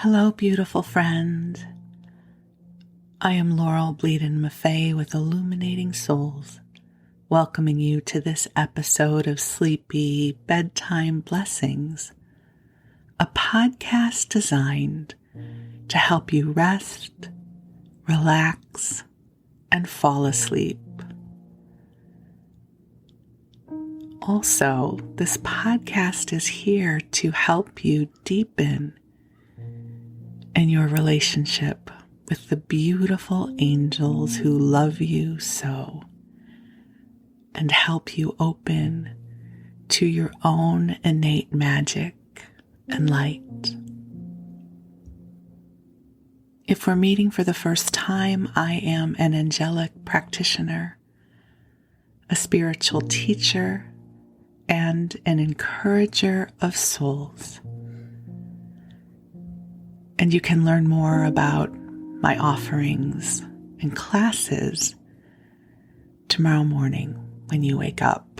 Hello, beautiful friend. I am Laurel Bleadon-Maffei with Illuminating Souls, welcoming you to this episode of Sleepy Bedtime Blessings, a podcast designed to help you rest, relax, and fall asleep. Also, this podcast is here to help you deepen in your relationship with the beautiful angels who love you so, and help you open to your own innate magic and light. If we're meeting for the first time, I am an angelic practitioner, a spiritual teacher, and an encourager of souls. And you can learn more about my offerings and classes tomorrow morning when you wake up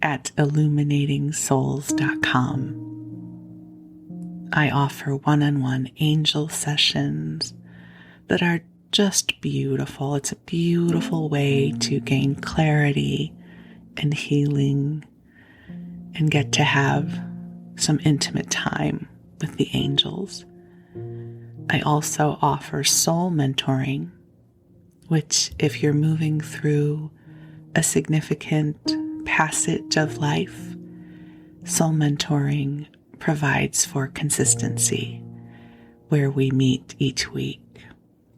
at illuminatingsouls.com. I offer one-on-one angel sessions that are just beautiful. It's a beautiful way to gain clarity and healing and get to have some intimate time with the angels. I also offer soul mentoring, which, if you're moving through a significant passage of life, soul mentoring provides for consistency, where we meet each week.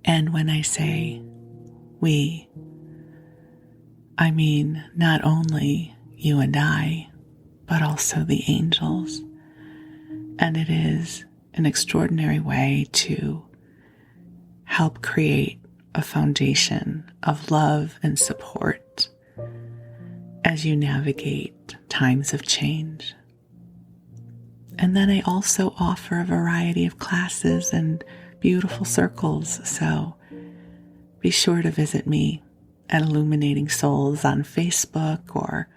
And when I say we, I mean not only you and I, but also the angels. And it is an extraordinary way to help create a foundation of love and support as you navigate times of change. And then I also offer a variety of classes and beautiful circles, so be sure to visit me at Illuminating Souls on Facebook or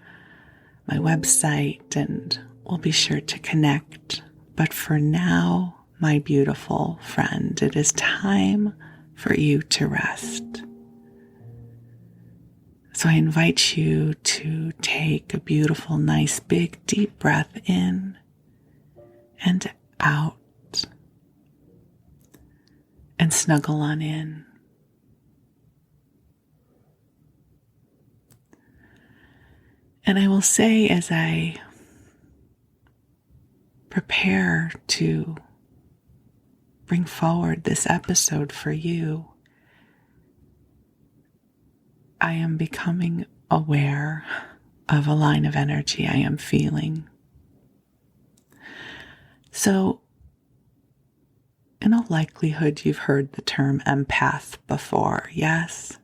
my website, and we'll be sure to connect. But for now, my beautiful friend, it is time for you to rest. So I invite you to take a beautiful, nice, big, deep breath in and out, and snuggle on in. And I will say, as I prepare to bring forward this episode for you, I am becoming aware of a line of energy I am feeling. So, in all likelihood, you've heard the term empath before, yes?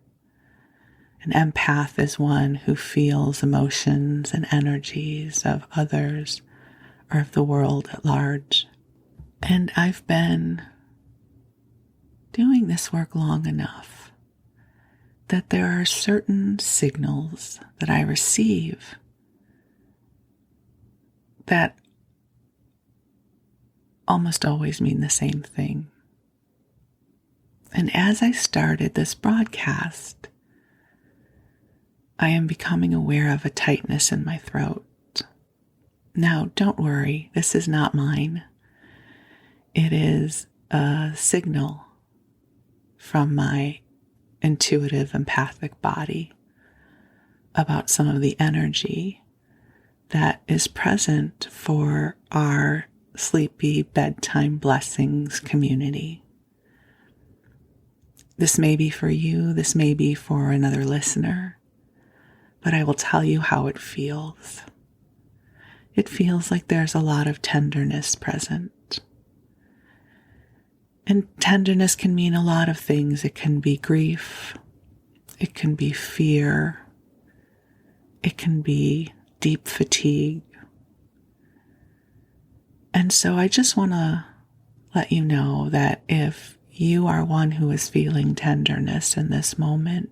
An empath is one who feels emotions and energies of others or of the world at large. And I've been doing this work long enough that there are certain signals that I receive that almost always mean the same thing. And as I started this broadcast, I am becoming aware of a tightness in my throat. Now, don't worry, this is not mine. It is a signal from my intuitive, empathic body about some of the energy that is present for our Sleepy Bedtime Blessings community. This may be for you, this may be for another listener, but I will tell you how it feels. It feels like there's a lot of tenderness present. And tenderness can mean a lot of things. It can be grief, it can be fear, it can be deep fatigue. And so I just want to let you know that if you are one who is feeling tenderness in this moment,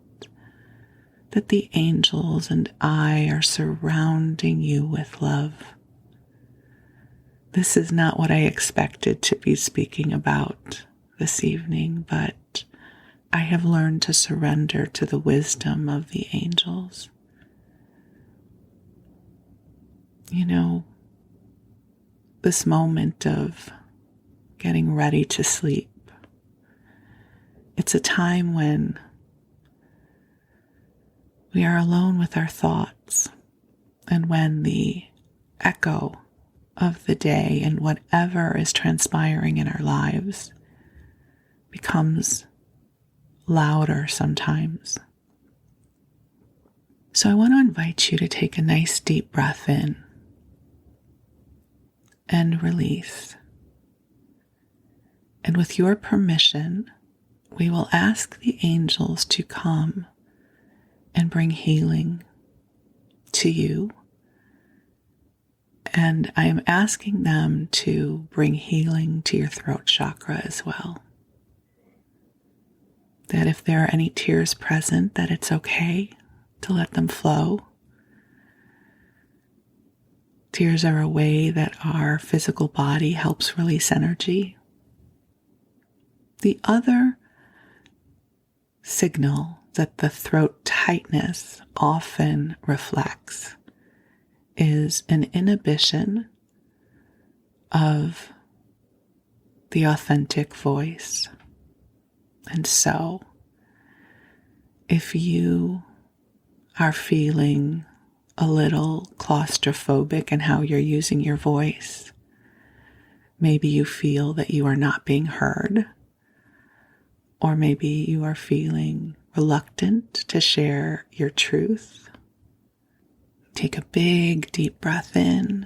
that the angels and I are surrounding you with love. This is not what I expected to be speaking about this evening, but I have learned to surrender to the wisdom of the angels. You know, this moment of getting ready to sleep, it's a time when we are alone with our thoughts, and when the echo of the day and whatever is transpiring in our lives becomes louder sometimes. So I want to invite you to take a nice deep breath in and release. And with your permission, we will ask the angels to come and bring healing to you. And I am asking them to bring healing to your throat chakra as well. That if there are any tears present, that it's okay to let them flow. Tears are a way that our physical body helps release energy. The other signal that the throat tightness often reflects is an inhibition of the authentic voice. And so, if you are feeling a little claustrophobic in how you're using your voice, maybe you feel that you are not being heard, or maybe you are feeling reluctant to share your truth, take a big deep breath in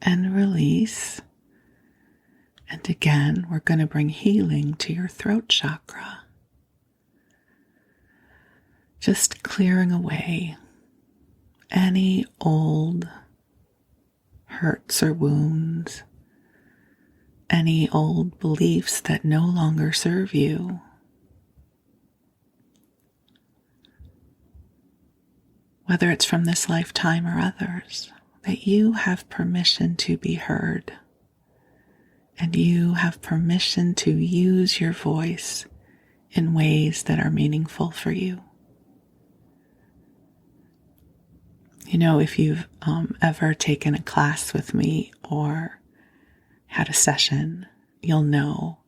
and release. And again, we're going to bring healing to your throat chakra. Just clearing away any old hurts or wounds, any old beliefs that no longer serve you. Whether it's from this lifetime or others, that you have permission to be heard. And you have permission to use your voice in ways that are meaningful for you. You know, if you've ever taken a class with me or had a session, you'll know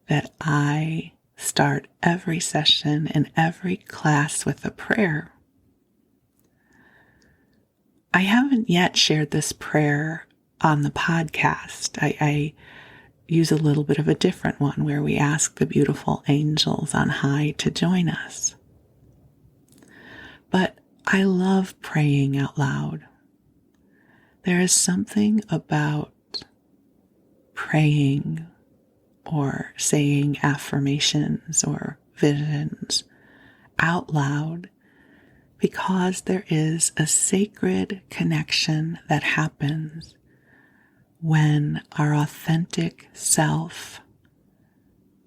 that I start every session and every class with a prayer. I haven't yet shared this prayer on the podcast. I use a little bit of a different one where we ask the beautiful angels on high to join us. But I love praying out loud. There is something about praying or saying affirmations or visions out loud, because there is a sacred connection that happens when our authentic self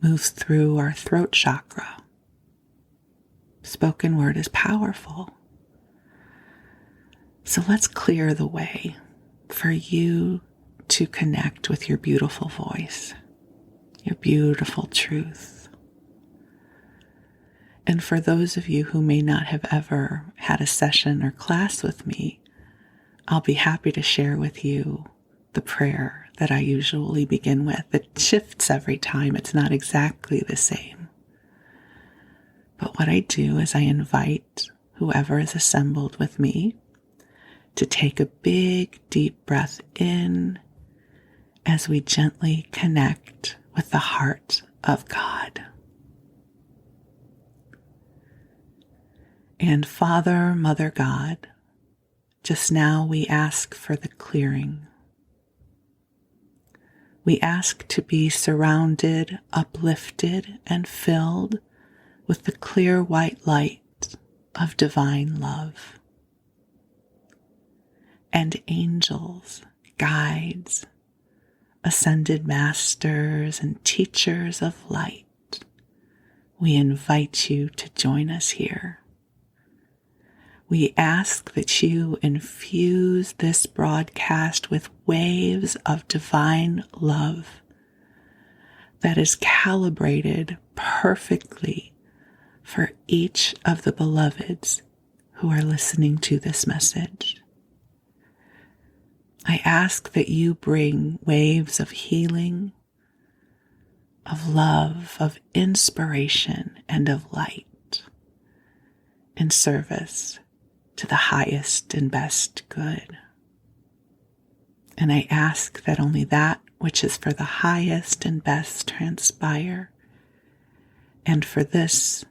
moves through our throat chakra. Spoken word is powerful. So let's clear the way for you to connect with your beautiful voice, your beautiful truth. And for those of you who may not have ever had a session or class with me, I'll be happy to share with you the prayer that I usually begin with. It shifts every time. It's not exactly the same. But what I do is I invite whoever is assembled with me to take a big, deep breath in as we gently connect with the heart of God. And Father, Mother God, just now we ask for the clearing. We ask to be surrounded, uplifted, and filled with the clear white light of divine love. And angels, guides, ascended masters, and teachers of light, we invite you to join us here. We ask that you infuse this broadcast with waves of divine love that is calibrated perfectly for each of the beloveds who are listening to this message. I ask that you bring waves of healing, of love, of inspiration, and of light in service to the highest and best good. And I ask that only that which is for the highest and best transpire. And for this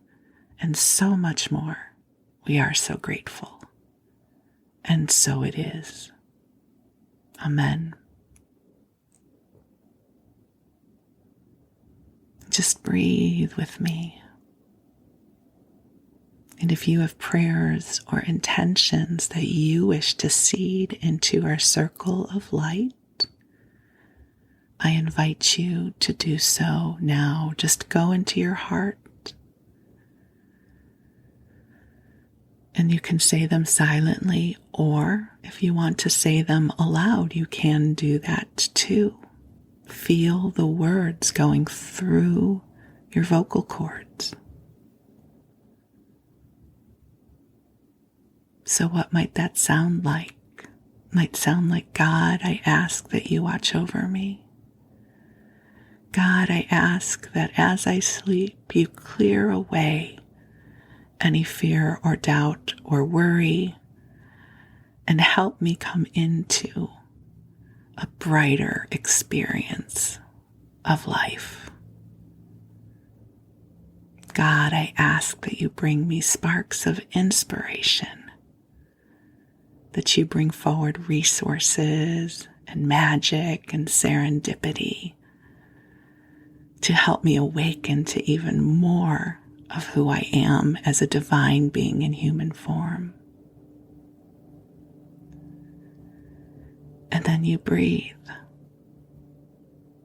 and so much more, we are so grateful. And so it is. Amen. Just breathe with me. And if you have prayers or intentions that you wish to seed into our circle of light, I invite you to do so now. Just go into your heart. And you can say them silently, or if you want to say them aloud, you can do that too. Feel the words going through your vocal cords. So what might that sound like? Might sound like, God, I ask that you watch over me. God, I ask that as I sleep, you clear away any fear or doubt or worry, and help me come into a brighter experience of life. God, I ask that you bring me sparks of inspiration, that you bring forward resources and magic and serendipity to help me awaken to even more of who I am as a divine being in human form. And then you breathe.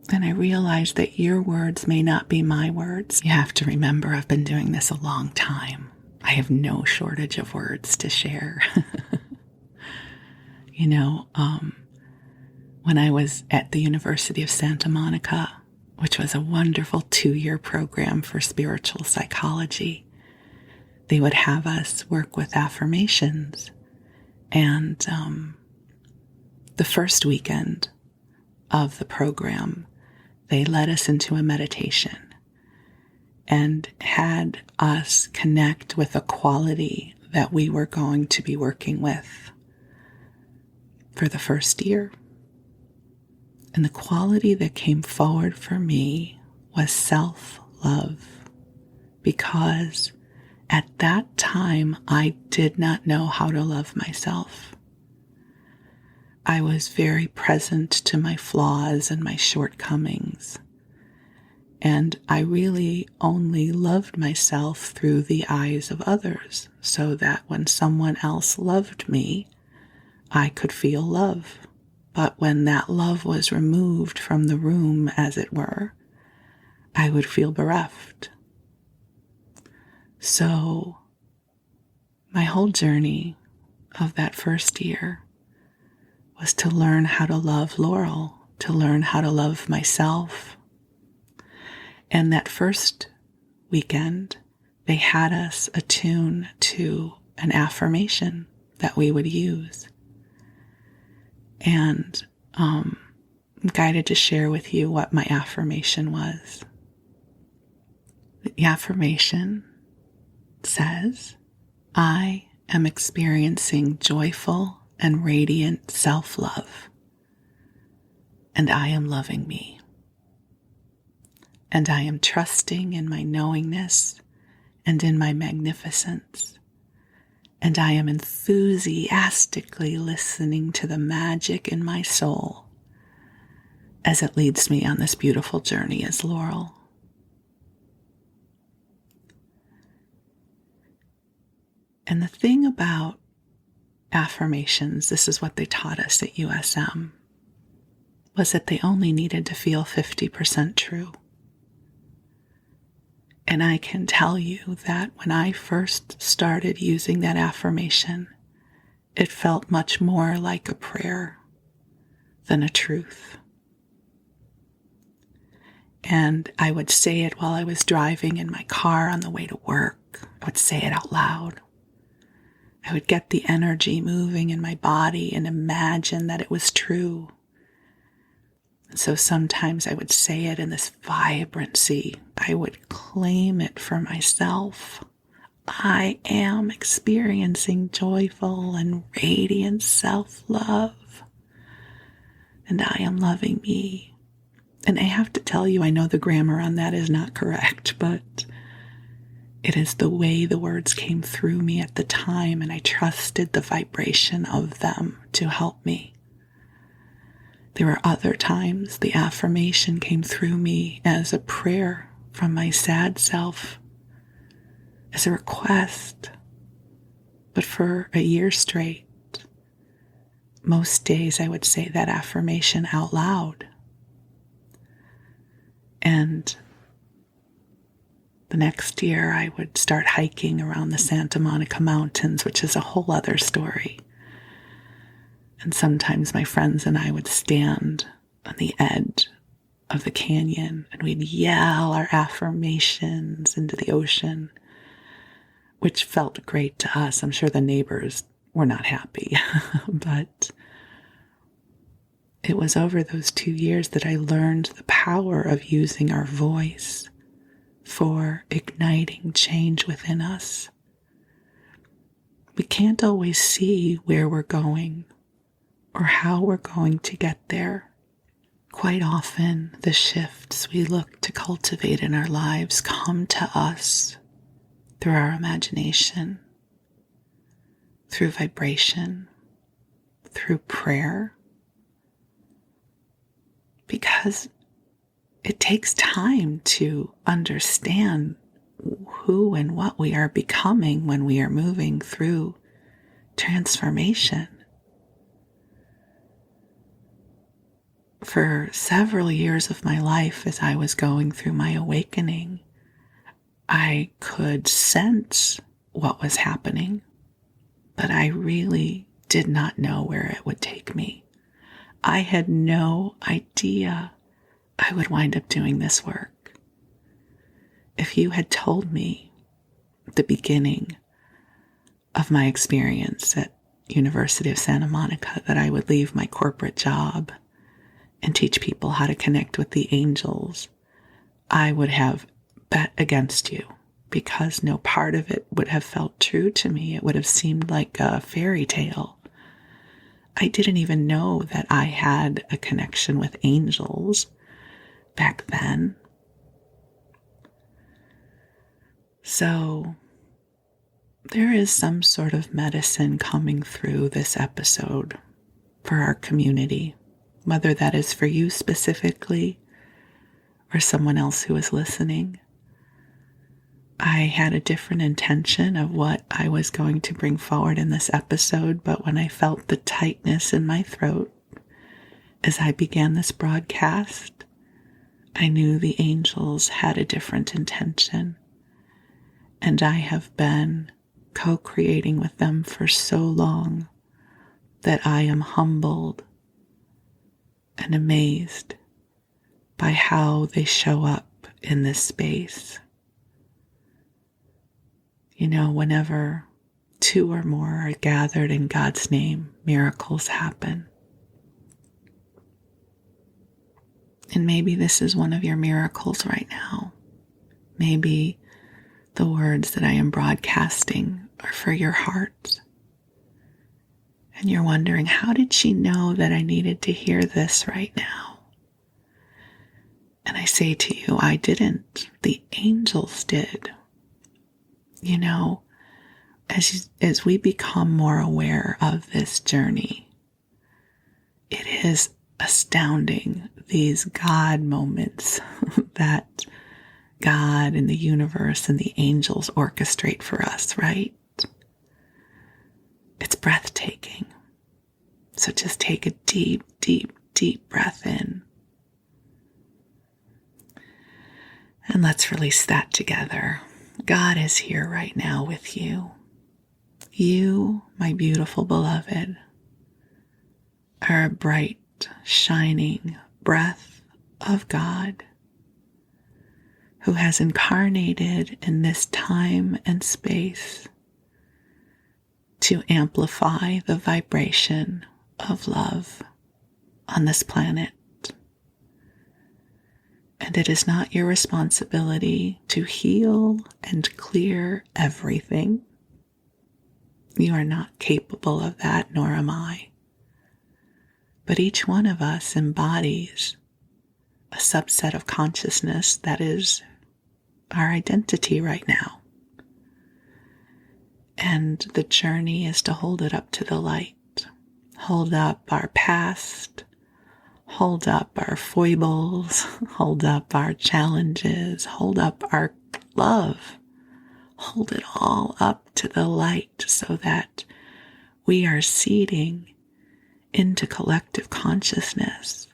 And I realize that your words may not be my words. You have to remember, I've been doing this a long time. I have no shortage of words to share. When I was at the University of Santa Monica, which was a wonderful 2-year program for spiritual psychology, they would have us work with affirmations. And the first weekend of the program, they led us into a meditation and had us connect with a quality that we were going to be working with for the first year. And the quality that came forward for me was self-love, because at that time I did not know how to love myself. I was very present to my flaws and my shortcomings, and I really only loved myself through the eyes of others, so that when someone else loved me, I could feel love. But when that love was removed from the room, as it were, I would feel bereft. So my whole journey of that first year was to learn how to love Laurel, to learn how to love myself. And that first weekend, they had us attune to an affirmation that we would use. And I'm guided to share with you what my affirmation was. The affirmation says, I am experiencing joyful and radiant self-love, and I am loving me. And I am trusting in my knowingness and in my magnificence. And I am enthusiastically listening to the magic in my soul as it leads me on this beautiful journey as Laurel. And the thing about affirmations, this is what they taught us at USM, was that they only needed to feel 50% true. And I can tell you that when I first started using that affirmation, it felt much more like a prayer than a truth. And I would say it while I was driving in my car on the way to work. I would say it out loud. I would get the energy moving in my body and imagine that it was true. And so sometimes I would say it in this vibrancy. I would claim it for myself. I am experiencing joyful and radiant self-love. And I am loving me. And I have to tell you, I know the grammar on that is not correct, but it is the way the words came through me at the time, and I trusted the vibration of them to help me. There were other times the affirmation came through me as a prayer from my sad self, as a request. But for a year straight, most days I would say that affirmation out loud. And the next year I would start hiking around the Santa Monica Mountains, which is a whole other story. And sometimes my friends and I would stand on the edge of the canyon and we'd yell our affirmations into the ocean, which felt great to us. I'm sure the neighbors were not happy, but it was over those 2 years that I learned the power of using our voice for igniting change within us. We can't always see where we're going or how we're going to get there. Quite often, the shifts we look to cultivate in our lives come to us through our imagination, through vibration, through prayer, because it takes time to understand who and what we are becoming when we are moving through transformation. For several years of my life, as I was going through my awakening, I could sense what was happening, but I really did not know where it would take me. I had no idea I would wind up doing this work. If you had told me at the beginning of my experience at University of Santa Monica that I would leave my corporate job and teach people how to connect with the angels, I would have bet against you, because no part of it would have felt true to me. It would have seemed like a fairy tale. I didn't even know that I had a connection with angels back then. So there is some sort of medicine coming through this episode for our community, whether that is for you specifically or someone else who is listening. I had a different intention of what I was going to bring forward in this episode, but when I felt the tightness in my throat as I began this broadcast, I knew the angels had a different intention, and I have been co-creating with them for so long that I am humbled and amazed by how they show up in this space. You know, whenever 2 or more are gathered in God's name, miracles happen. And maybe this is one of your miracles right now. Maybe the words that I am broadcasting are for your heart. And you're wondering, how did she know that I needed to hear this right now? And I say to you, I didn't. The angels did. You know, as we become more aware of this journey, it is astounding, these God moments that God and the universe and the angels orchestrate for us, right? It's breathtaking. So just take a deep, deep, deep breath in. And let's release that together. God is here right now with you. You, my beautiful beloved, are a bright, shining breath of God who has incarnated in this time and space to amplify the vibration of love on this planet. And it is not your responsibility to heal and clear everything. You are not capable of that, nor am I. But each one of us embodies a subset of consciousness that is our identity right now. And the journey is to hold it up to the light. Hold up our past, hold up our foibles, hold up our challenges, hold up our love. Hold it all up to the light so that we are seeding into collective consciousness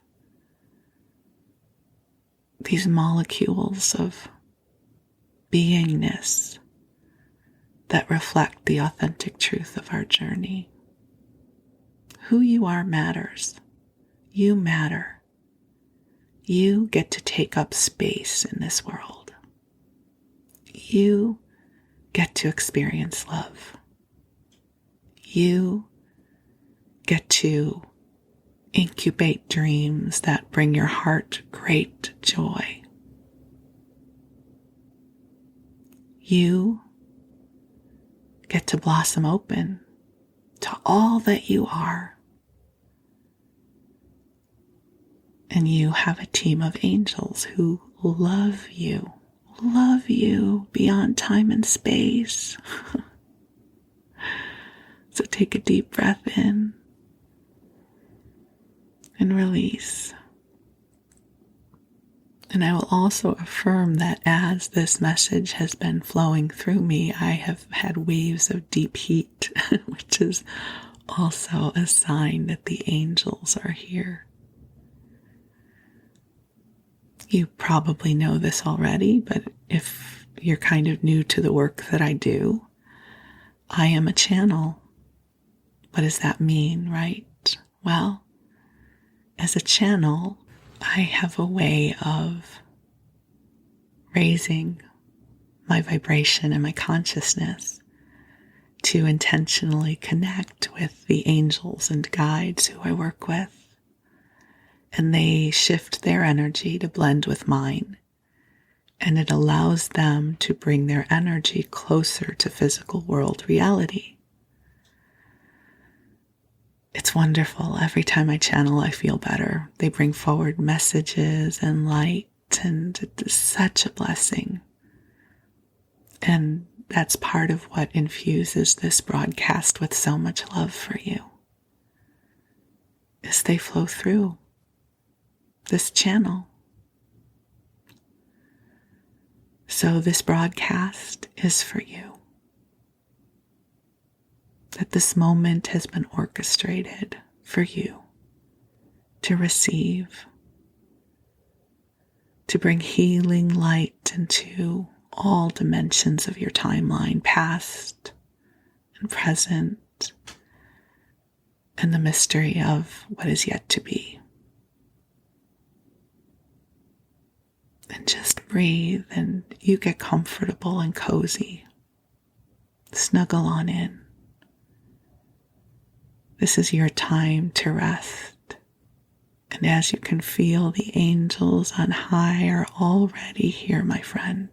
these molecules of beingness that reflect the authentic truth of our journey. Who you are matters. You matter. You get to take up space in this world. You get to experience love. You get to incubate dreams that bring your heart great joy. You get to blossom open to all that you are. And you have a team of angels who love you beyond time and space. So take a deep breath in and release. And I will also affirm that as this message has been flowing through me, I have had waves of deep heat, which is also a sign that the angels are here. You probably know this already, but if you're kind of new to the work that I do, I am a channel. What does that mean, right? Well, as a channel, I have a way of raising my vibration and my consciousness to intentionally connect with the angels and guides who I work with. And they shift their energy to blend with mine. And it allows them to bring their energy closer to physical world reality. It's wonderful. Every time I channel, I feel better. They bring forward messages and light, and it's such a blessing. And that's part of what infuses this broadcast with so much love for you, is they flow through this channel. So this broadcast is for you. That this moment has been orchestrated for you to receive, to bring healing light into all dimensions of your timeline, past and present, and the mystery of what is yet to be. And just breathe, and you get comfortable and cozy. Snuggle on in. This is your time to rest. And as you can feel, the angels on high are already here, my friend.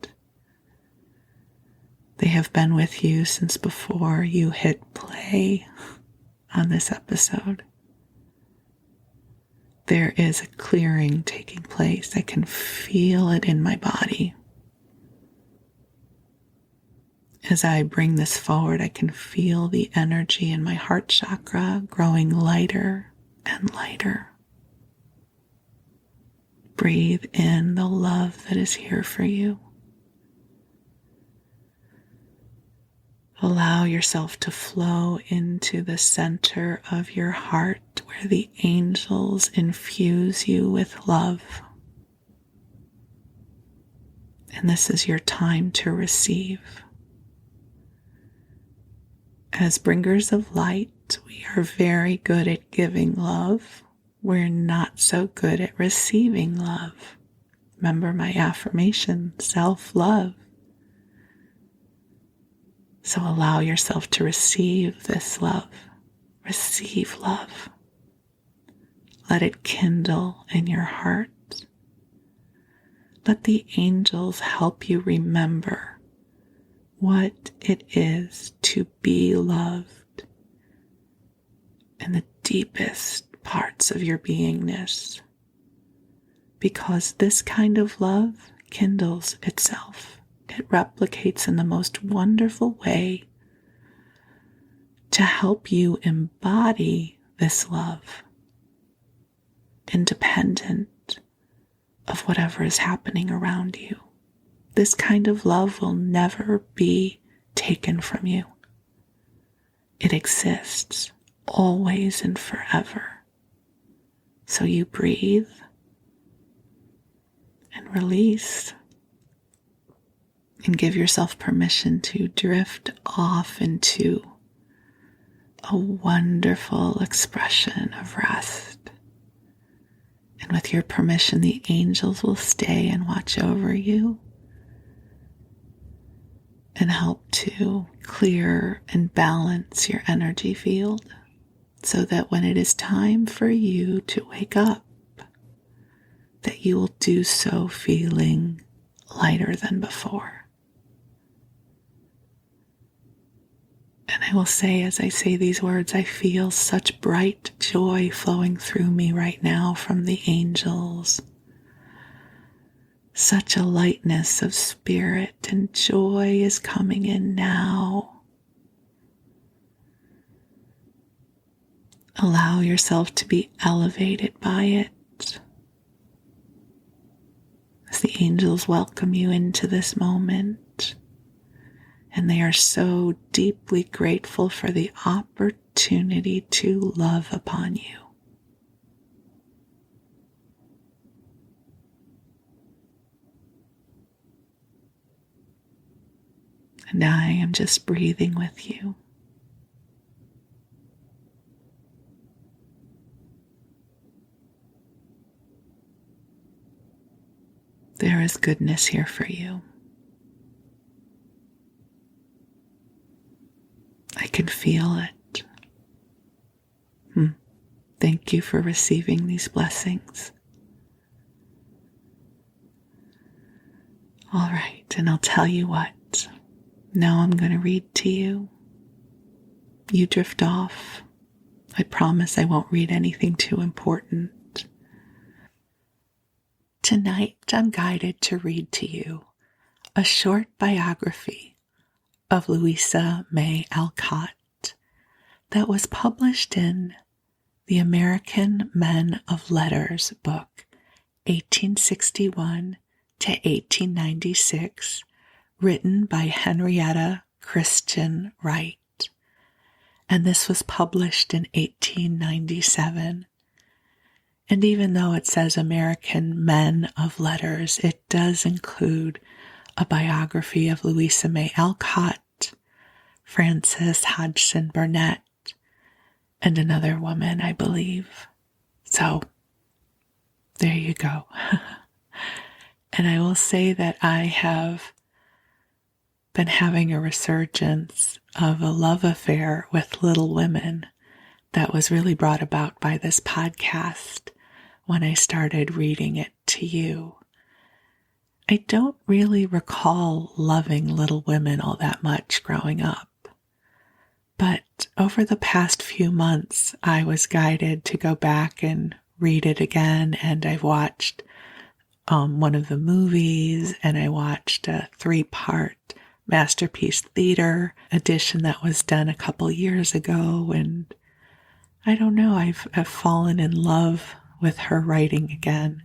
They have been with you since before you hit play on this episode. There is a clearing taking place. I can feel it in my body. As I bring this forward, I can feel the energy in my heart chakra growing lighter and lighter. Breathe in the love that is here for you. Allow yourself to flow into the center of your heart where the angels infuse you with love. And this is your time to receive. As bringers of light, we are very good at giving love. We're not so good at receiving love. Remember my affirmation, self-love. So allow yourself to receive this love. Receive love. Let it kindle in your heart. Let the angels help you remember what it is to be loved in the deepest parts of your beingness. Because this kind of love kindles itself. It replicates in the most wonderful way to help you embody this love, independent of whatever is happening around you. This kind of love will never be taken from you. It exists always and forever. So you breathe and release and give yourself permission to drift off into a wonderful expression of rest. And with your permission, the angels will stay and watch over you and help to clear and balance your energy field so that when it is time for you to wake up, that you will do so feeling lighter than before. And I will say, as I say these words, I feel such bright joy flowing through me right now from the angels. Such a lightness of spirit and joy is coming in now. Allow yourself to be elevated by it as the angels welcome you into this moment. And they are so deeply grateful for the opportunity to love upon you. And I am just breathing with you. There is goodness here for you. I can feel it. Thank you for receiving these blessings. All right, and I'll tell you what. Now I'm going to read to you. You drift off. I promise I won't read anything too important. Tonight I'm guided to read to you a short biography of Louisa May Alcott that was published in the American Men of Letters book, 1861 to 1896, written by Henrietta Christian Wright. And this was published in 1897. And even though it says American Men of Letters, it does include a biography of Louisa May Alcott, Frances Hodgson Burnett, and another woman, I believe. So, there you go. And I will say that I have been having a resurgence of a love affair with Little Women that was really brought about by this podcast when I started reading it to you. I don't really recall loving Little Women all that much growing up. But over the past few months, I was guided to go back and read it again, and I've watched one of the movies, and I watched a 3-part Masterpiece Theater edition that was done a couple years ago, and I don't know, I've fallen in love with her writing again.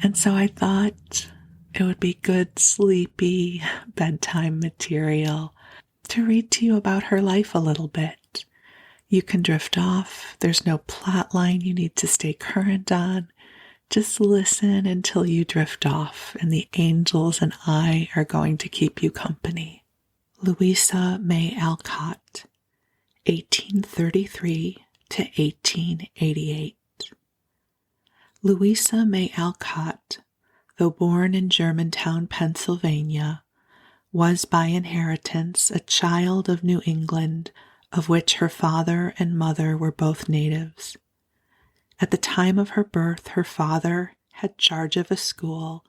And so I thought it would be good, sleepy bedtime material to read to you about her life a little bit. You can drift off. There's no plot line you need to stay current on. Just listen until you drift off, and the angels and I are going to keep you company. Louisa May Alcott, 1833 to 1888. Louisa May Alcott, though born in Germantown, Pennsylvania, was by inheritance a child of New England, of which her father and mother were both natives. At the time of her birth, her father had charge of a school,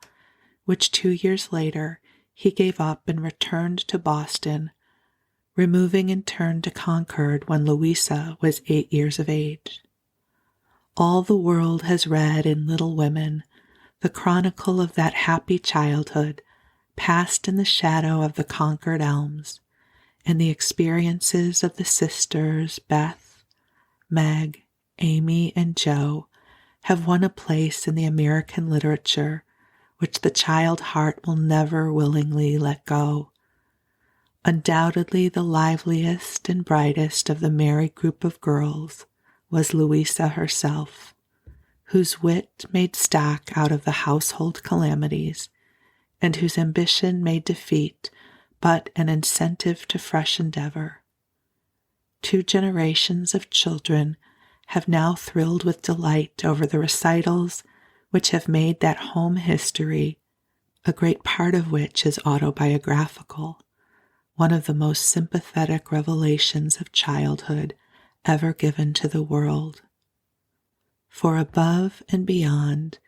which 2 years later he gave up and returned to Boston, removing in turn to Concord when Louisa was 8 years of age. All the world has read in Little Women the chronicle of that happy childhood passed in the shadow of the Concord elms, and the experiences of the sisters Beth, Meg, Amy, and Jo have won a place in the American literature which the child heart will never willingly let go. Undoubtedly the liveliest and brightest of the merry group of girls was Louisa herself, whose wit made stock out of the household calamities, and whose ambition made defeat but an incentive to fresh endeavor. 2 generations of children have now thrilled with delight over the recitals which have made that home history, a great part of which is autobiographical, one of the most sympathetic revelations of childhood ever given to the world. For above and beyond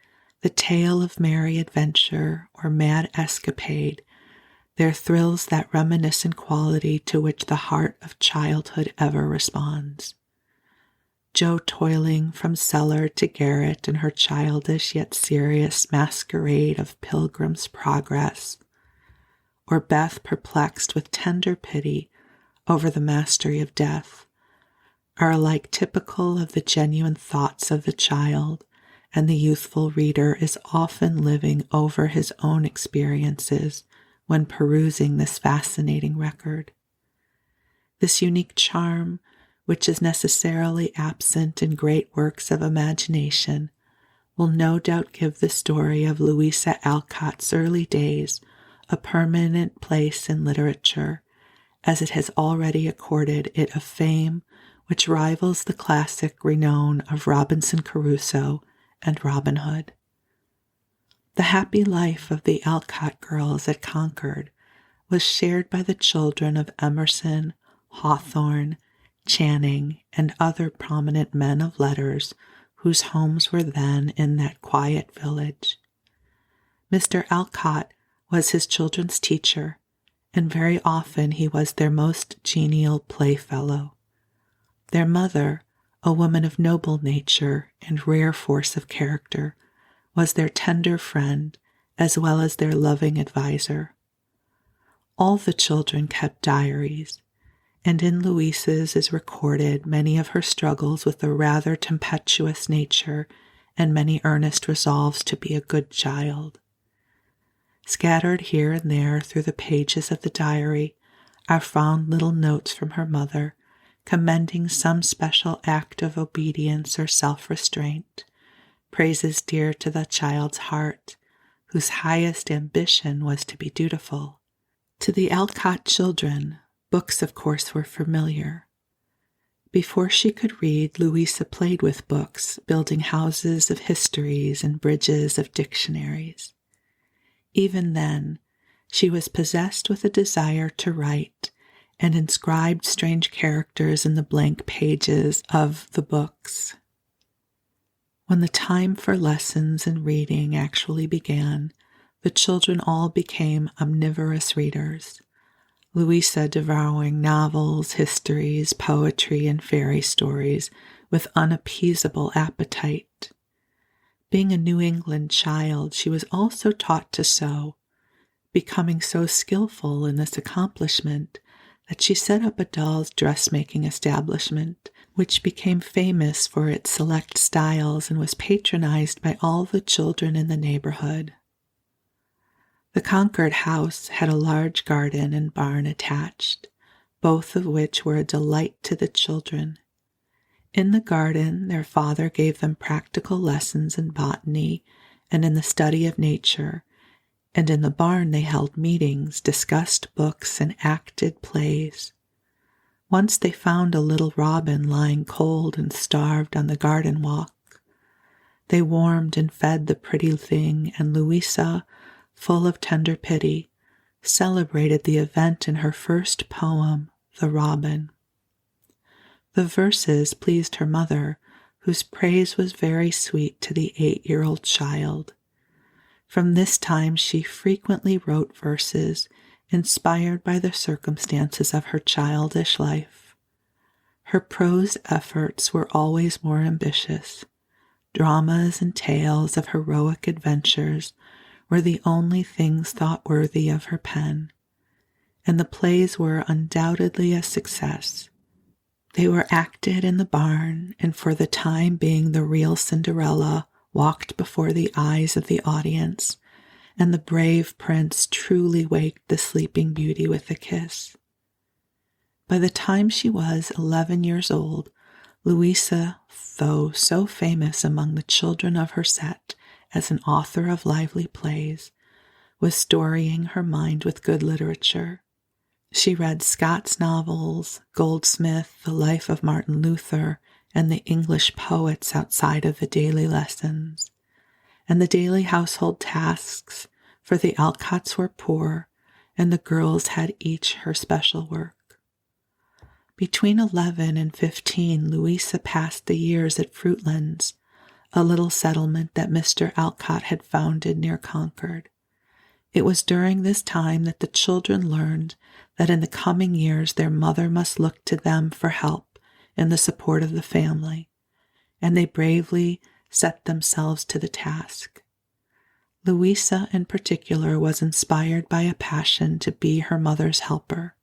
the tale of merry adventure or mad escapade, there thrills that reminiscent quality to which the heart of childhood ever responds. Jo toiling from cellar to garret in her childish yet serious masquerade of Pilgrim's Progress, or Beth perplexed with tender pity over the mastery of death, are alike typical of the genuine thoughts of the child, and the youthful reader is often living over his own experiences when perusing this fascinating record. This unique charm, which is necessarily absent in great works of imagination, will no doubt give the story of Louisa Alcott's early days a permanent place in literature, as it has already accorded it a fame which rivals the classic renown of Robinson Crusoe and Robin Hood. The happy life of the Alcott girls at Concord was shared by the children of Emerson, Hawthorne, Channing, and other prominent men of letters whose homes were then in that quiet village. Mr. Alcott was his children's teacher, and very often he was their most genial playfellow. Their mother, a woman of noble nature and rare force of character, was their tender friend as well as their loving adviser. All the children kept diaries, and in Louisa's is recorded many of her struggles with a rather tempestuous nature and many earnest resolves to be a good child. Scattered here and there through the pages of the diary are found little notes from her mother, commending some special act of obedience or self-restraint, praises dear to the child's heart, whose highest ambition was to be dutiful. To the Alcott children, books, of course, were familiar. Before she could read, Louisa played with books, building houses of histories and bridges of dictionaries. Even then, she was possessed with a desire to write, and inscribed strange characters in the blank pages of the books. When the time for lessons and reading actually began, the children all became omnivorous readers, Louisa devouring novels, histories, poetry, and fairy stories with unappeasable appetite. Being a New England child, she was also taught to sew, becoming so skillful in this accomplishment that she set up a doll's dressmaking establishment, which became famous for its select styles and was patronized by all the children in the neighborhood. The Concord house had a large garden and barn attached, both of which were a delight to the children. In the garden, their father gave them practical lessons in botany and in the study of nature, and in the barn they held meetings, discussed books, and acted plays. Once they found a little robin lying cold and starved on the garden walk. They warmed and fed the pretty thing, and Louisa, full of tender pity, celebrated the event in her first poem, The Robin. The verses pleased her mother, whose praise was very sweet to the 8-year-old child. From this time she frequently wrote verses inspired by the circumstances of her childish life. Her prose efforts were always more ambitious. Dramas and tales of heroic adventures were the only things thought worthy of her pen, and the plays were undoubtedly a success. They were acted in the barn, and for the time being the real Cinderella walked before the eyes of the audience, and the brave prince truly waked the sleeping beauty with a kiss. By the time she was 11 years old, Louisa, though so famous among the children of her set as an author of lively plays, was storying her mind with good literature. She read Scott's novels, Goldsmith, The Life of Martin Luther, and the English poets outside of the daily lessons, and the daily household tasks, for the Alcotts were poor, and the girls had each her special work. Between 11 and 15, Louisa passed the years at Fruitlands, a little settlement that Mr. Alcott had founded near Concord. It was during this time that the children learned that in the coming years their mother must look to them for help in the support of the family, and they bravely set themselves to the task. Louisa, in particular, was inspired by a passion to be her mother's helper.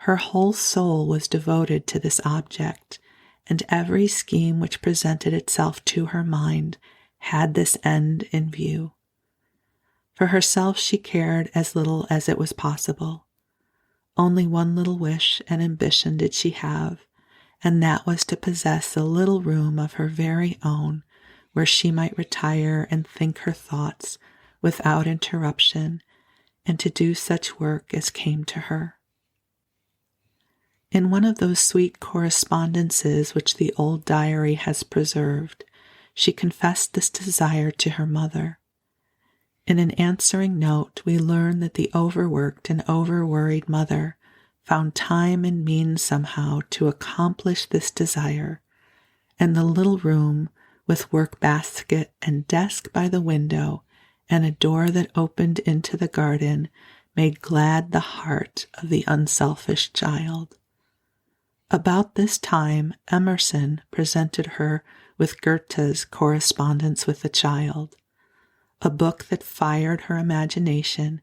Her whole soul was devoted to this object, and every scheme which presented itself to her mind had this end in view. For herself she cared as little as it was possible. Only one little wish and ambition did she have, and that was to possess a little room of her very own where she might retire and think her thoughts without interruption, and to do such work as came to her. In one of those sweet correspondences which the old diary has preserved, she confessed this desire to her mother. In an answering note, we learn that the overworked and overworried mother found time and means somehow to accomplish this desire, and the little room, with work basket and desk by the window and a door that opened into the garden, made glad the heart of the unselfish child. About this time, Emerson presented her with Goethe's Correspondence with the Child, a book that fired her imagination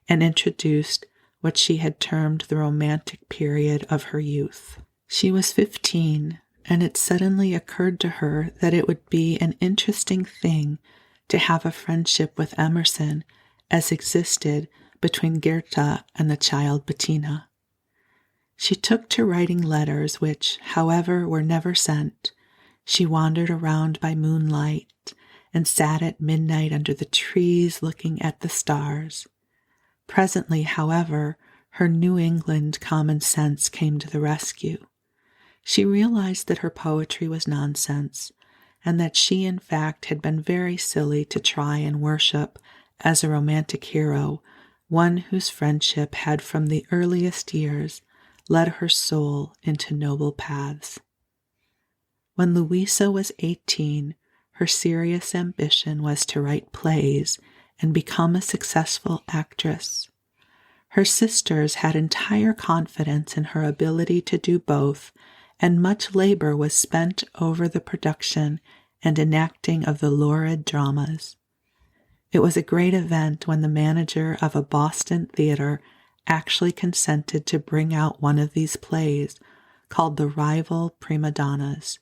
and introduced what she had termed the romantic period of her youth. She was 15, and it suddenly occurred to her that it would be an interesting thing to have a friendship with Emerson as existed between Goethe and the child Bettina. She took to writing letters which, however, were never sent. She wandered around by moonlight and sat at midnight under the trees looking at the stars. Presently, however, her New England common sense came to the rescue. She realized that her poetry was nonsense, and that she, in fact, had been very silly to try and worship, as a romantic hero, one whose friendship had from the earliest years led her soul into noble paths. When Louisa was 18, her serious ambition was to write plays and become a successful actress. Her sisters had entire confidence in her ability to do both, and much labor was spent over the production and enacting of the lurid dramas. It was a great event when the manager of a Boston theater actually consented to bring out one of these plays, called The Rival Prima Donnas.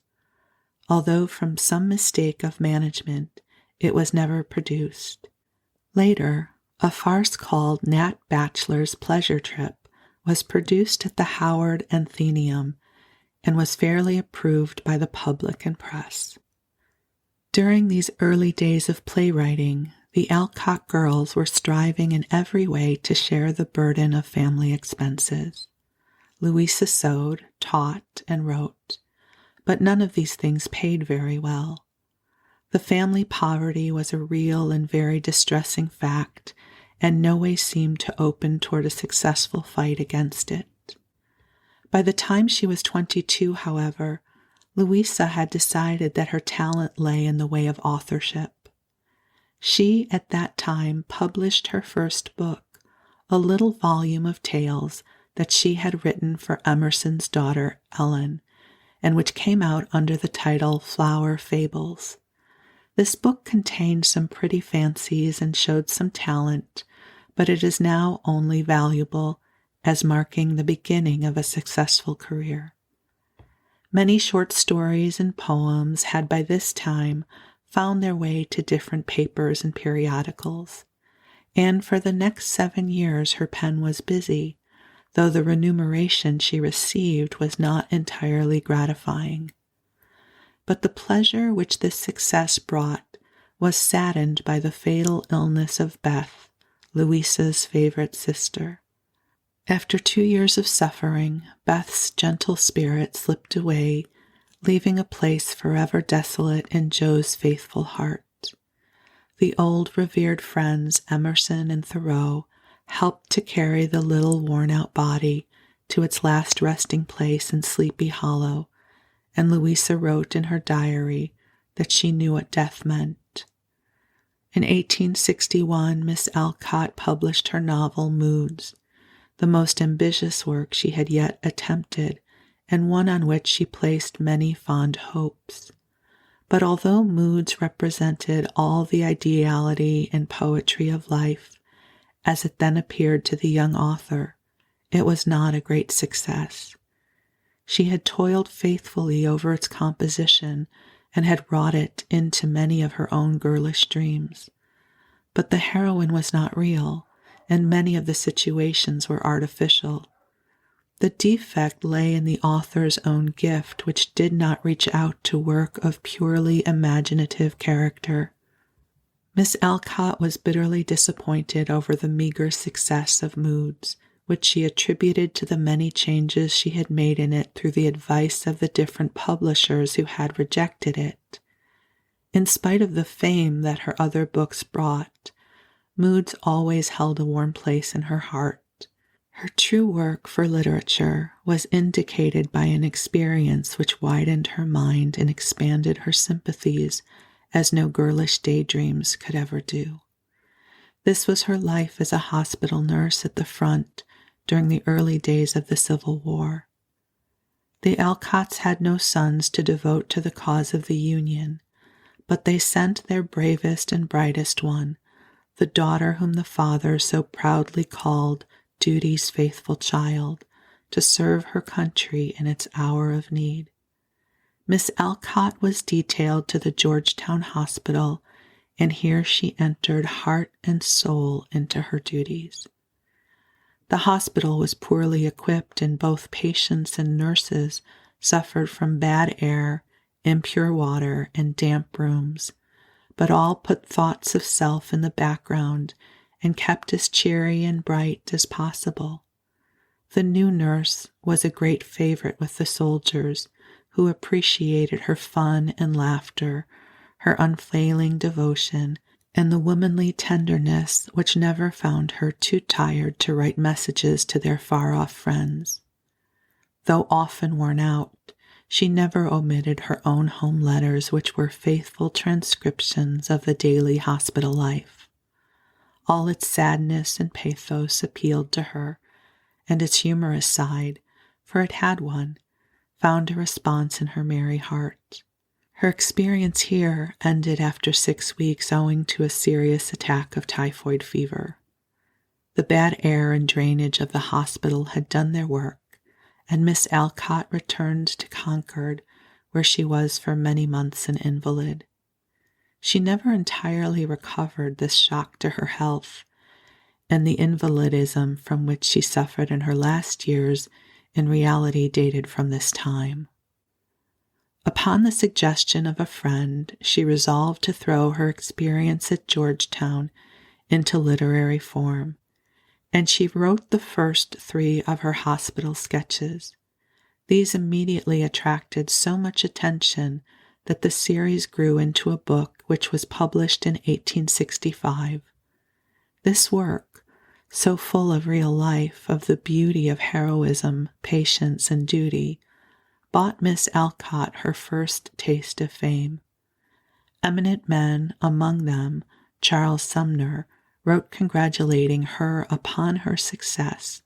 Although from some mistake of management, it was never produced. Later, a farce called Nat Bachelor's Pleasure Trip was produced at the Howard Athenaeum, and was fairly approved by the public and press. During these early days of playwriting, the Alcott girls were striving in every way to share the burden of family expenses. Louisa sewed, taught, and wrote, but none of these things paid very well. The family poverty was a real and very distressing fact, and no way seemed to open toward a successful fight against it. By the time she was 22, however, Louisa had decided that her talent lay in the way of authorship. She, at that time, published her first book, a little volume of tales that she had written for Emerson's daughter, Ellen, and which came out under the title Flower Fables. This book contained some pretty fancies and showed some talent, but it is now only valuable as marking the beginning of a successful career. Many short stories and poems had by this time found their way to different papers and periodicals, and for the next 7 years her pen was busy, though the remuneration she received was not entirely gratifying. But the pleasure which this success brought was saddened by the fatal illness of Beth, Louisa's favorite sister. After 2 years of suffering, Beth's gentle spirit slipped away, leaving a place forever desolate in Joe's faithful heart. The old revered friends Emerson and Thoreau helped to carry the little worn-out body to its last resting place in Sleepy Hollow, and Louisa wrote in her diary that she knew what death meant. In 1861, Miss Alcott published her novel Moods, the most ambitious work she had yet attempted, and one on which she placed many fond hopes. But although Moods represented all the ideality and poetry of life, as it then appeared to the young author, it was not a great success. She had toiled faithfully over its composition and had wrought it into many of her own girlish dreams. But the heroine was not real, and many of the situations were artificial. The defect lay in the author's own gift, which did not reach out to work of purely imaginative character. Miss Alcott was bitterly disappointed over the meager success of Moods, which she attributed to the many changes she had made in it through the advice of the different publishers who had rejected it. In spite of the fame that her other books brought, Moods always held a warm place in her heart. Her true work for literature was indicated by an experience which widened her mind and expanded her sympathies as no girlish daydreams could ever do. This was her life as a hospital nurse at the front during the early days of the Civil War. The Alcotts had no sons to devote to the cause of the Union, but they sent their bravest and brightest one, the daughter whom the father so proudly called duty's faithful child, to serve her country in its hour of need. Miss Alcott was detailed to the Georgetown Hospital, and here she entered heart and soul into her duties. The hospital was poorly equipped, and both patients and nurses suffered from bad air, impure water, and damp rooms, but all put thoughts of self in the background and kept as cheery and bright as possible. The new nurse was a great favorite with the soldiers, who appreciated her fun and laughter, her unfailing devotion, and the womanly tenderness which never found her too tired to write messages to their far-off friends. Though often worn out, she never omitted her own home letters, which were faithful transcriptions of the daily hospital life. All its sadness and pathos appealed to her, and its humorous side, for it had one, found a response in her merry heart. Her experience here ended after 6 weeks owing to a serious attack of typhoid fever. The bad air and drainage of the hospital had done their work, and Miss Alcott returned to Concord, where she was for many months an invalid. She never entirely recovered this shock to her health, and the invalidism from which she suffered in her last years in reality dated from this time. Upon the suggestion of a friend, she resolved to throw her experience at Georgetown into literary form, and she wrote the first 3 of her hospital sketches. These immediately attracted so much attention that the series grew into a book which was published in 1865. This work, so full of real life, of the beauty of heroism, patience, and duty, bought Miss Alcott her first taste of fame. Eminent men, among them Charles Sumner, wrote congratulating her upon her success,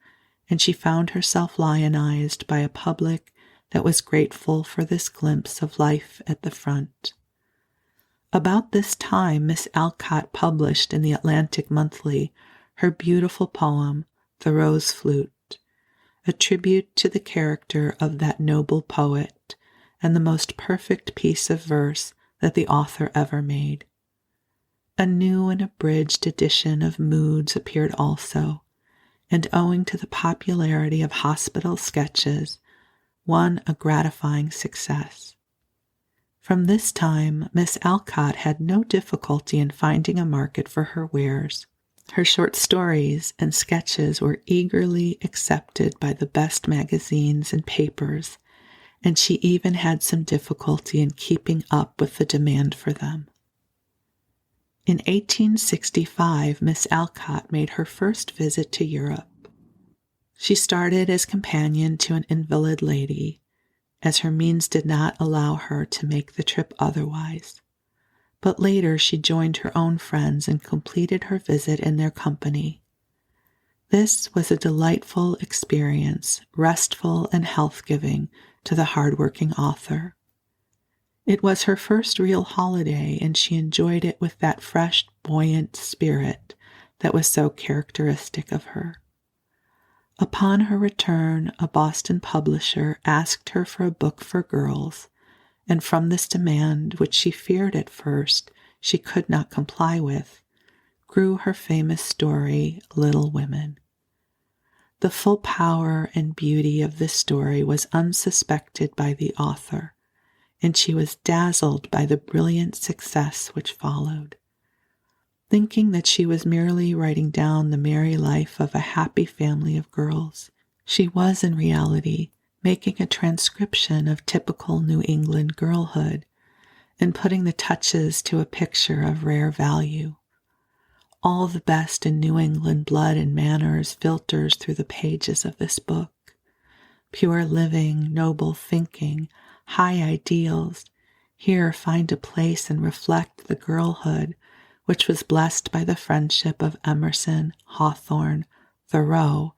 and she found herself lionized by a public that was grateful for this glimpse of life at the front. About this time, Miss Alcott published in the Atlantic Monthly her beautiful poem, The Rose Flute, a tribute to the character of that noble poet, and the most perfect piece of verse that the author ever made. A new and abridged edition of Moods appeared also, and owing to the popularity of hospital sketches, won a gratifying success. From this time, Miss Alcott had no difficulty in finding a market for her wares. Her short stories and sketches were eagerly accepted by the best magazines and papers, and she even had some difficulty in keeping up with the demand for them. In 1865, Miss Alcott made her first visit to Europe. She started as companion to an invalid lady, as her means did not allow her to make the trip otherwise. But later she joined her own friends and completed her visit in their company. This was a delightful experience, restful and health-giving to the hard-working author. It was her first real holiday, and she enjoyed it with that fresh, buoyant spirit that was so characteristic of her. Upon her return, a Boston publisher asked her for a book for girls, and from this demand, which she feared at first she could not comply with, grew her famous story, Little Women. The full power and beauty of this story was unsuspected by the author, and she was dazzled by the brilliant success which followed. Thinking that she was merely writing down the merry life of a happy family of girls, she was in reality making a transcription of typical New England girlhood and putting the touches to a picture of rare value. All the best in New England blood and manners filters through the pages of this book. Pure living, noble thinking, high ideals here find a place and reflect the girlhood which was blessed by the friendship of Emerson, Hawthorne, Thoreau,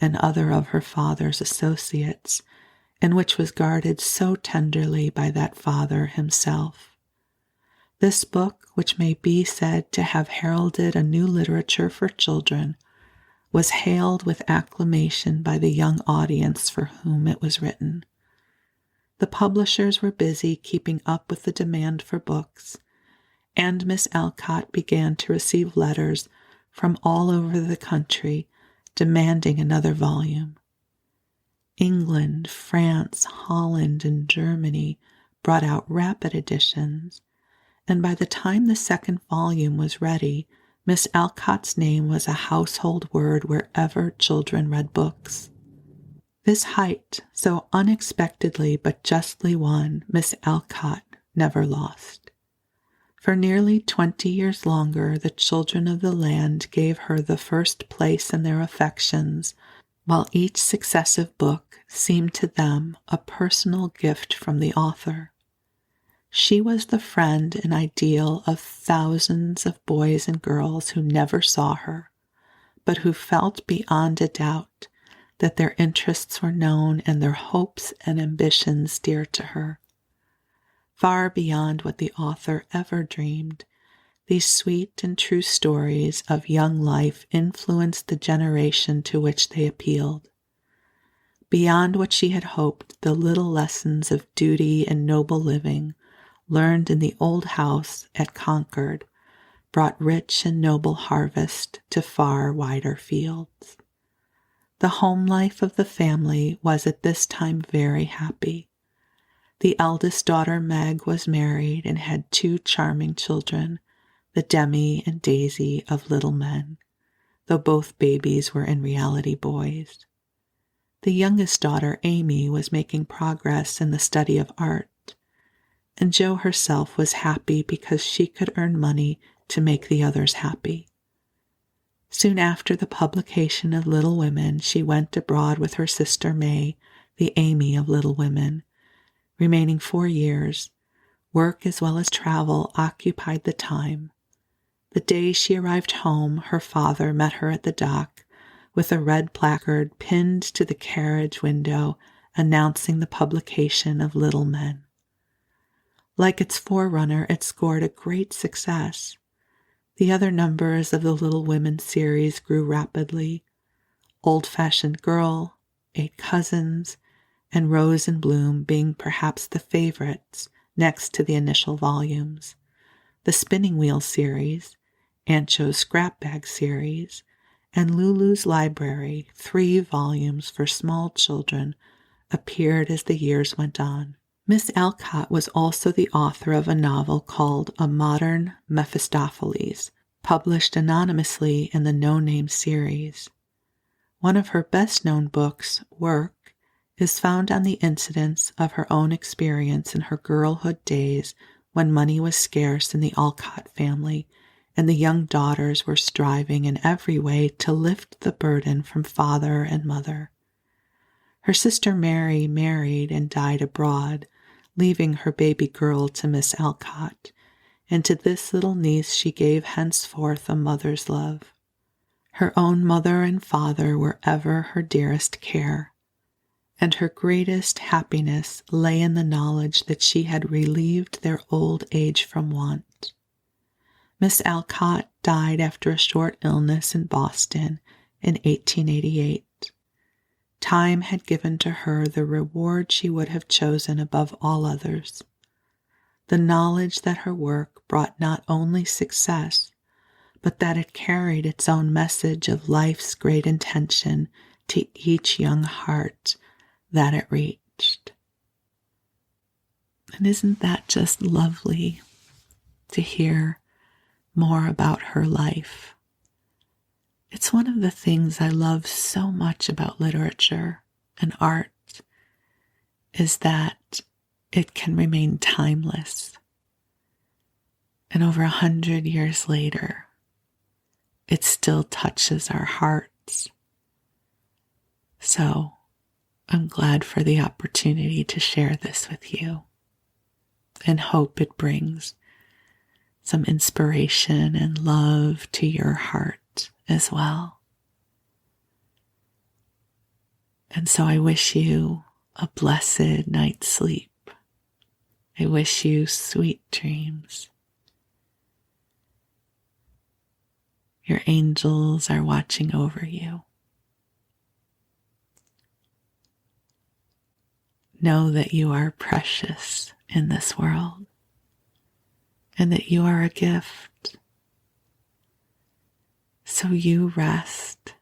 and other of her father's associates, and which was guarded so tenderly by that father himself. This book, which may be said to have heralded a new literature for children, was hailed with acclamation by the young audience for whom it was written. The publishers were busy keeping up with the demand for books, and Miss Alcott began to receive letters from all over the country demanding another volume. England, France, Holland, and Germany brought out rapid editions, and by the time the second volume was ready, Miss Alcott's name was a household word wherever children read books. This height, so unexpectedly but justly won, Miss Alcott never lost. For nearly 20 years longer, the children of the land gave her the first place in their affections, while each successive book seemed to them a personal gift from the author. She was the friend and ideal of thousands of boys and girls who never saw her, but who felt beyond a doubt that their interests were known and their hopes and ambitions dear to her. Far beyond what the author ever dreamed, these sweet and true stories of young life influenced the generation to which they appealed. Beyond what she had hoped, the little lessons of duty and noble living, learned in the old house at Concord, brought rich and noble harvest to far wider fields. The home life of the family was at this time very happy. The eldest daughter, Meg, was married and had 2 charming children, the Demi and Daisy of little men, though both babies were in reality boys. The youngest daughter, Amy, was making progress in the study of art, and Jo herself was happy because she could earn money to make the others happy. Soon after the publication of Little Women, she went abroad with her sister May, the Amy of Little Women. Remaining 4 years, work as well as travel occupied the time. The day she arrived home, her father met her at the dock with a red placard pinned to the carriage window announcing the publication of Little Men. Like its forerunner, it scored a great success. The other numbers of the Little Women series grew rapidly. Old-Fashioned Girl, 8 Cousins, and Rose in Bloom being perhaps the favorites next to the initial volumes. The Spinning Wheel series, Aunt Jo's Scrap Bag series, and Lulu's Library, 3 volumes for small children, appeared as the years went on. Miss Alcott was also the author of a novel called A Modern Mephistopheles, published anonymously in the No Name series. One of her best-known books, Work, is found on the incidents of her own experience in her girlhood days when money was scarce in the Alcott family and the young daughters were striving in every way to lift the burden from father and mother. Her sister Mary married and died abroad, leaving her baby girl to Miss Alcott, and to this little niece she gave henceforth a mother's love. Her own mother and father were ever her dearest care, and her greatest happiness lay in the knowledge that she had relieved their old age from want. Miss Alcott died after a short illness in Boston in 1888. Time had given to her the reward she would have chosen above all others, the knowledge that her work brought not only success, but that it carried its own message of life's great intention to each young heart that it reached. And isn't that just lovely to hear more about her life? It's one of the things I love so much about literature and art is that it can remain timeless. And over 100 years later, it still touches our hearts. So I'm glad for the opportunity to share this with you and hope it brings some inspiration and love to your heart as well. And so I wish you a blessed night's sleep. I wish you sweet dreams. Your angels are watching over you. Know that you are precious in this world and that you are a gift. So you rest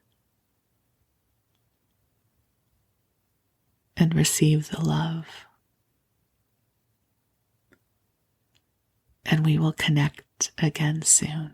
and receive the love. And we will connect again soon.